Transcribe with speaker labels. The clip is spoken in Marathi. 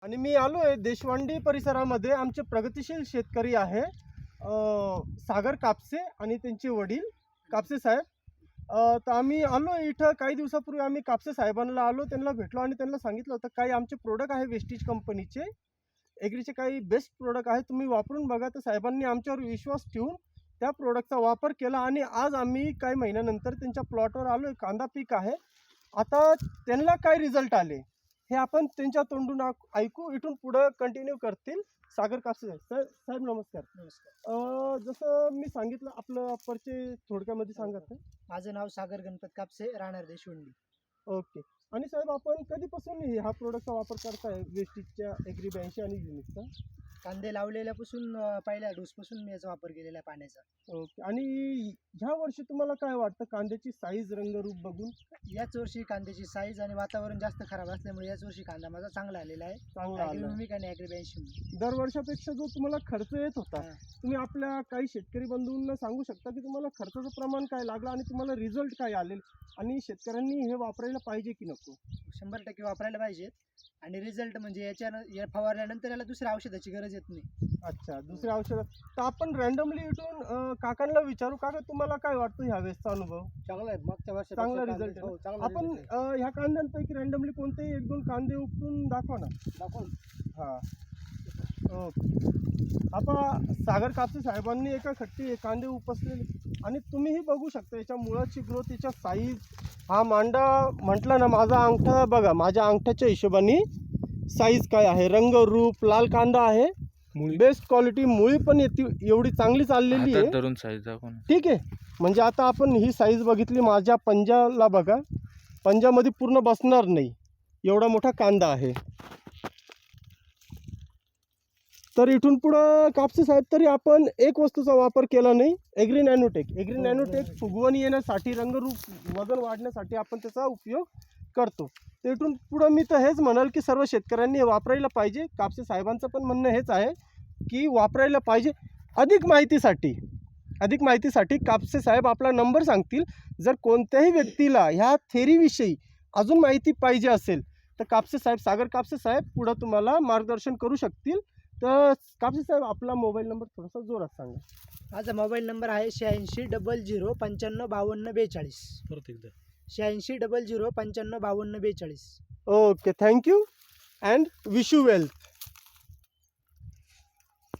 Speaker 1: आणि मी आलोय देशवांडी परिसरामध्ये. आमचे प्रगतिशील शेतकरी आहे सागर कापसे आणि त्यांचे वडील कापसे साहेब. तर आम्ही आलो इथं काही दिवसापूर्वी. आम्ही कापसे साहेबांना आलो, त्यांना भेटलो आणि त्यांना सांगितलं होतं काही आमचे प्रोडक्ट आहे वेस्टीज कंपनीचे, ॲग्रीचे काही बेस्ट प्रोडक्ट आहे, तुम्ही वापरून बघा. तर साहेबांनी आमच्यावर विश्वास ठेवून त्या प्रोडक्टचा वापर केला आणि आज आम्ही काही महिन्यानंतर त्यांच्या प्लॉटवर आलो. कांदा पीक आहे. आता त्यांना काय रिझल्ट आले हे आपण त्यांच्या तोंडून ऐकू. इथून पुढं कंटिन्यू करतील सागर कापसे साहेब. साहेब नमस्कार.
Speaker 2: नमस्कार.
Speaker 1: जसं मी सांगितलं आपलं परिचय थोडक्यामध्ये सांगा सर.
Speaker 2: माझं नाव सागर गणपत कापसे, राहणार देशवंडी.
Speaker 1: ओके. आणि साहेब आपण कधीपासून ह्या प्रोडक्टचा वापर करताय वेस्टीजच्या ॲग्री 82 आणि युनिकचा?
Speaker 2: कांदे लावलेल्यापासून पहिल्या डोसपासून मी याचा वापर केलेला आहे पाण्याचा.
Speaker 1: ओके. आणि ह्या वर्षी तुम्हाला काय वाटतं कांद्याची साईज रंगरूप बघून?
Speaker 2: याच वर्षी कांद्याची साईज आणि वातावरण जास्त खराब असल्यामुळे याच वर्षी कांदा माझा चांगला आलेला आहे.
Speaker 1: चांगला आला.
Speaker 2: युनिक आणि ॲग्री 82.
Speaker 1: दरवर्षापेक्षा जो तुम्हाला खर्च येत होता,
Speaker 2: हां.
Speaker 1: तुम्ही आपल्या काही शेतकरी बंधूंना सांगू शकता की तुम्हाला खर्चाचं प्रमाण काय लागलं आणि तुम्हाला रिझल्ट काय आले आणि शेतकऱ्यांनी हे वापरायला पाहिजे की नको?
Speaker 2: 100% वापरायला पाहिजेत. आणि रिझल्ट म्हणजे या फवारल्यानंतर याला दुसऱ्या औषधाची गरज येत नाही.
Speaker 1: अच्छा, दुसऱ्या औषधं. तर आपण रँडमली इथून काकांना विचारू. काका तुम्हाला काय वाटतं ह्या वेळेसचा अनुभव?
Speaker 2: चांगला आहे. मागच्या वर्षी
Speaker 1: चांगला रिझल्ट आहे. आपण ह्या कांद्यांपैकी रँडमली कोणतेही 1-2 कांदे उपटून दाखवा ना.
Speaker 2: दाखवून
Speaker 1: हां. ओके. आता सागर कापसे साहेबांनी एका खट्टी कांदे उपसलेले आणि तुम्हीही बघू शकता याच्या मुळाची ग्रोथ, याच्या साईज. हा मांडा म्हटला ना, माझा अंगठा बघा, माझ्या अंगठ्याच्या हिशोबाने साईज काय आहे, रंग रूप, लाल कांदा आहे, बेस्ट क्वालिटी. मुळी पण एवढी चांगली चाललेली आहे.
Speaker 3: धरून साईज दाखव ना.
Speaker 1: ठीक आहे. म्हणजे आता आपण ही साईज बघितली, माझ्या पंजाला बघा, पंजामध्ये पूर्ण बसणार नाही एवढा मोठा कांदा आहे. तर इथून पुढं कापसे साहेब तरी आपण एक वस्तूचा वापर केला नाही, ॲग्री नॅनोटेक. ॲग्री नॅनोटेक फुगवणी येण्यासाठी, रंगरूप वजन वाढण्यासाठी आपण त्याचा उपयोग करतो. तर इथून पुढं मी तर हेच म्हणाल की सर्व शेतकऱ्यांनी हे वापरायला पाहिजे. कापसे साहेबांचं पण म्हणणं हेच आहे की वापरायला पाहिजे. अधिक माहितीसाठी कापसे साहेब आपला नंबर सांगतील. जर कोणत्याही व्यक्तीला ह्या थेरीविषयी अजून माहिती पाहिजे असेल तर कापसे साहेब, सागर कापसे साहेब पुढं तुम्हाला मार्गदर्शन करू शकतील. तर कापसे साहेब आपला मोबाईल नंबर थोडासा जोरात सांगा.
Speaker 2: माझा मोबाईल नंबर आहे 86 00 95 52 42.
Speaker 3: परत एकदा
Speaker 2: 86 00 95 52 42.
Speaker 1: Okay. Thank you and wish you wealth.